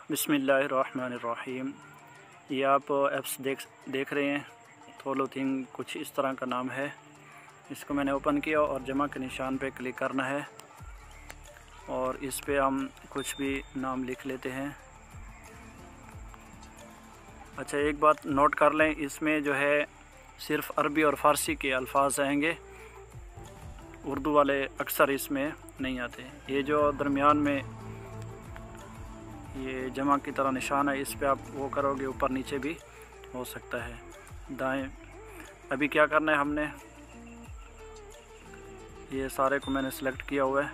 बिस्मिल्लाहिर्रहमानिर्रहीम। ये आप ऐप्स देख रहे हैं। थोलोथिंग कुछ इस तरह का नाम है। इसको मैंने ओपन किया और जमा के निशान पे क्लिक करना है और इस पे हम कुछ भी नाम लिख लेते हैं। अच्छा, एक बात नोट कर लें, इसमें जो है सिर्फ़ अरबी और फ़ारसी के अल्फाज आएंगे, उर्दू वाले अक्सर इसमें नहीं आते। ये जो दरमियान में ये जमा की तरह निशान है, इस पे आप वो करोगे ऊपर नीचे भी हो सकता है, दाएं। अभी क्या करना है, हमने ये सारे को मैंने सेलेक्ट किया हुआ है।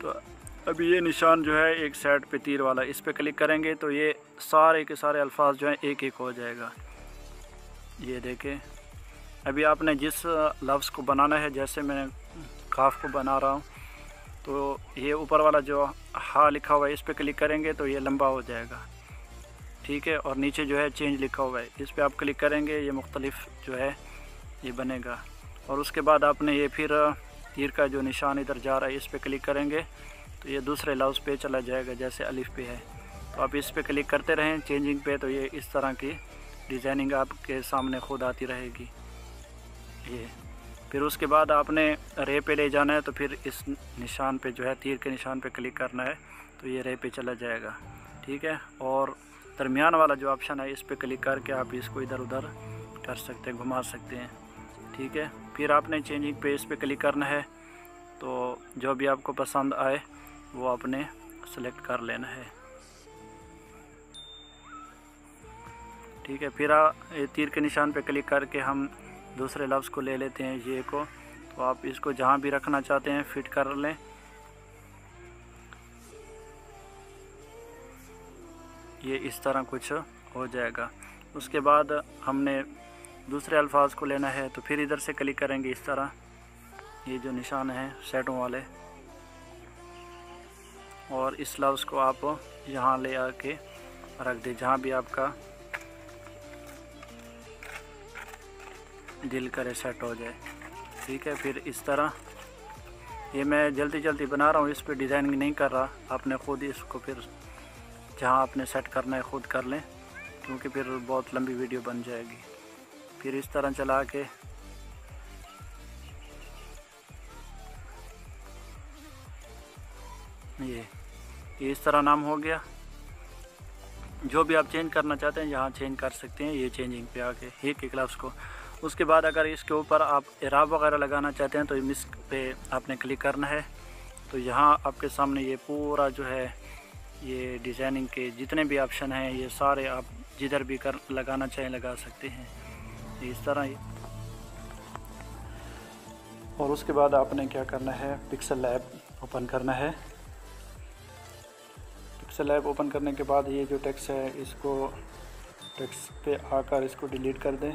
तो अभी ये निशान जो है एक साइड पे तीर वाला, इस पे क्लिक करेंगे तो ये सारे के सारे अल्फाज जो हैं एक एक हो जाएगा। ये देखें, अभी आपने जिस लफ्ज़ को बनाना है, जैसे मैं काफ को बना रहा हूँ, तो ये ऊपर वाला जो हा लिखा हुआ है इस पे क्लिक करेंगे तो ये लंबा हो जाएगा, ठीक है। और नीचे जो है चेंज लिखा हुआ है, इस पे आप क्लिक करेंगे, ये मुख्तलिफ जो है ये बनेगा। और उसके बाद आपने ये फिर तीर का जो निशान इधर जा रहा है इस पे क्लिक करेंगे तो ये दूसरे लफ्ज़ पे चला जाएगा, जैसे अलिफ पे है। तो आप इस पे क्लिक करते रहें चेंजिंग पे, तो ये इस तरह की डिज़ाइनिंग आपके सामने खुद आती रहेगी। ये फिर उसके बाद आपने रे पे ले जाना है, तो फिर इस निशान पे जो है तीर के निशान पे क्लिक करना है तो ये रे पे चला जाएगा, ठीक है। और दरमियान वाला जो ऑप्शन है इस पे क्लिक करके आप इसको इधर उधर कर सकते हैं, घुमा सकते हैं, ठीक है। फिर आपने चेंजिंग पे इस पे क्लिक करना है, तो जो भी आपको पसंद आए वो आपने सेलेक्ट कर लेना है, ठीक है। फिर ये तीर के निशान पे क्लिक करके हम दूसरे लफ्ज़ को ले लेते हैं, ये को। तो आप इसको जहाँ भी रखना चाहते हैं फिट कर लें। ये इस तरह कुछ हो जाएगा। उसके बाद हमने दूसरे अल्फाज को लेना है, तो फिर इधर से क्लिक करेंगे इस तरह, ये जो निशान है सेटों वाले, और इस लफ्ज़ को आप यहाँ ले आके रख दें जहाँ भी आपका दिल करे सेट हो जाए, ठीक है। फिर इस तरह, ये मैं जल्दी जल्दी बना रहा हूँ, इस पर डिज़ाइनिंग नहीं कर रहा। आपने ख़ुद इसको फिर जहाँ आपने सेट करना है ख़ुद कर लें, क्योंकि फिर बहुत लंबी वीडियो बन जाएगी। फिर इस तरह चला के ये इस तरह नाम हो गया। जो भी आप चेंज करना चाहते हैं यहाँ चेंज कर सकते हैं, ये चेंजिंग पे आके एक लफ्ज़ को। उसके बाद अगर इसके ऊपर आप इराब वगैरह लगाना चाहते हैं तो इस पे आपने क्लिक करना है। तो यहाँ आपके सामने ये पूरा जो है ये डिज़ाइनिंग के जितने भी ऑप्शन हैं ये सारे आप जिधर भी कर लगाना चाहें लगा सकते हैं, इस तरह ही। और उसके बाद आपने क्या करना है, पिक्सल लैब ओपन करना है। पिक्सल लैब ओपन करने के बाद ये जो टेक्स्ट है इसको टेक्स्ट पे आकर इसको डिलीट कर दें,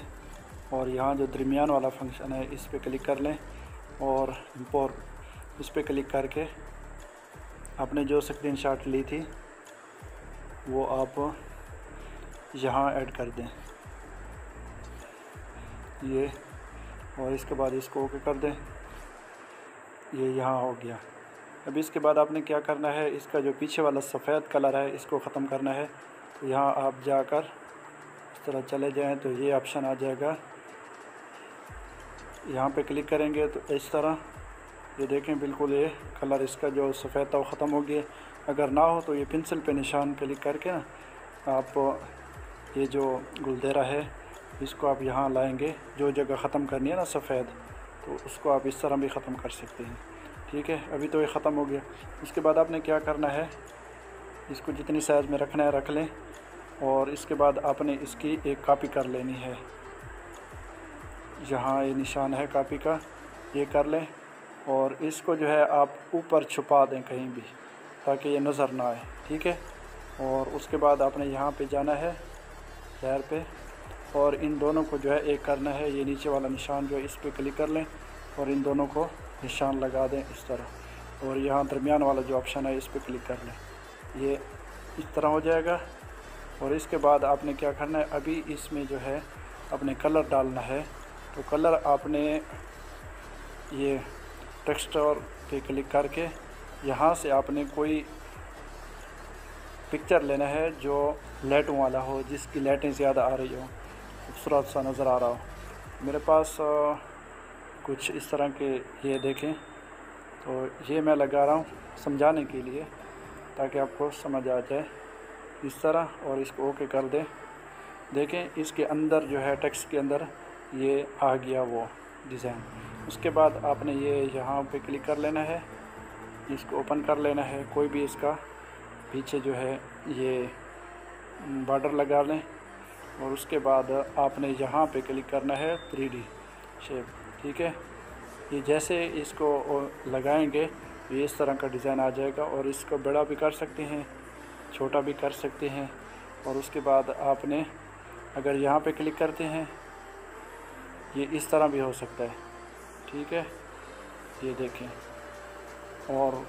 और यहाँ जो दरमियान वाला फंक्शन है इस पे क्लिक कर लें और इंपोर्ट इस पे क्लिक करके आपने जो स्क्रीनशॉट ली थी वो आप यहाँ ऐड कर दें, ये। और इसके बाद इसको ओके कर दें, ये यहाँ हो गया। अब इसके बाद आपने क्या करना है, इसका जो पीछे वाला सफ़ेद कलर है इसको ख़त्म करना है। तो यहाँ आप जाकर इस तरह चले जाएं तो ये ऑप्शन आ जाएगा, यहाँ पे क्लिक करेंगे तो इस तरह ये देखें बिल्कुल ये कलर इसका जो सफ़ेद था वो ख़त्म हो गया। अगर ना हो तो ये पेंसिल पे निशान क्लिक करके ना आप ये जो गुलदेरा है इसको आप यहाँ लाएंगे, जो जगह ख़त्म करनी है ना सफ़ेद, तो उसको आप इस तरह भी ख़त्म कर सकते हैं, ठीक है। अभी तो ये ख़त्म हो गया। उसके बाद आपने क्या करना है, इसको जितनी साइज़ में रखना है रख लें, और इसके बाद आपने इसकी एक कॉपी कर लेनी है। यहाँ ये निशान है कॉपी का, ये कर लें, और इसको जो है आप ऊपर छुपा दें कहीं भी ताकि ये नज़र ना आए, ठीक है। और उसके बाद आपने यहाँ पे जाना है लेयर पे, और इन दोनों को जो है एक करना है, ये नीचे वाला निशान जो है इस पे क्लिक कर लें और इन दोनों को निशान लगा दें इस तरह, और यहाँ दरमियान वाला जो ऑप्शन है इस पे क्लिक कर लें, ये इस तरह हो जाएगा। और इसके बाद आपने क्या करना है, अभी इसमें जो है अपने कलर डालना है। तो कलर आपने ये टेक्स्ट पे क्लिक करके यहाँ से आपने कोई पिक्चर लेना है जो लाइटों वाला हो, जिसकी लाइटें ज़्यादा आ रही हो, खूबसूरत सा नज़र आ रहा हो। मेरे पास कुछ इस तरह के ये देखें, तो ये मैं लगा रहा हूँ समझाने के लिए ताकि आपको समझ आ जाए इस तरह, और इसको ओके कर दें। देखें इसके अंदर जो है टेक्स्ट के अंदर ये आ गया वो डिज़ाइन। उसके बाद आपने ये यहाँ पे क्लिक कर लेना है, इसको ओपन कर लेना है। कोई भी इसका पीछे जो है ये बॉर्डर लगा लें, और उसके बाद आपने यहाँ पे क्लिक करना है 3D शेप। ठीक है, ये जैसे इसको लगाएंगे ये इस तरह का डिज़ाइन आ जाएगा, और इसको बड़ा भी कर सकते हैं, छोटा भी कर सकते हैं। और उसके बाद आपने अगर यहाँ पे क्लिक करते हैं ये इस तरह भी हो सकता है। ठीक है, ये देखें, और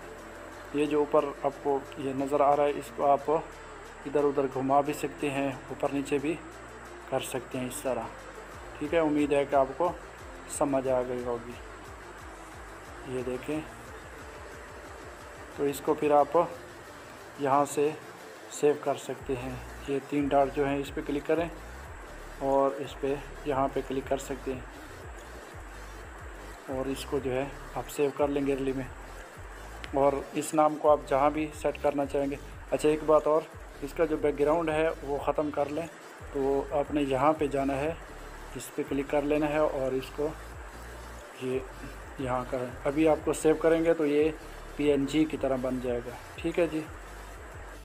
ये जो ऊपर आपको ये नज़र आ रहा है इसको आप इधर उधर घुमा भी सकते हैं, ऊपर नीचे भी कर सकते हैं इस तरह। ठीक है, उम्मीद है कि आपको समझ आ गई होगी। ये देखें, तो इसको फिर आप यहाँ से सेव कर सकते हैं। ये 3 डॉट जो हैं इस पर क्लिक करें और इस पर यहाँ पे क्लिक कर सकते हैं, और इसको जो है आप सेव कर लेंगे गैलरी में, और इस नाम को आप जहाँ भी सेट करना चाहेंगे। अच्छा, एक बात और, इसका जो बैकग्राउंड है वो ख़त्म कर लें तो आपने यहाँ पे जाना है, इस पर क्लिक कर लेना है और इसको ये यहाँ करें। अभी आपको सेव करेंगे तो ये PNG की तरह बन जाएगा। ठीक है जी।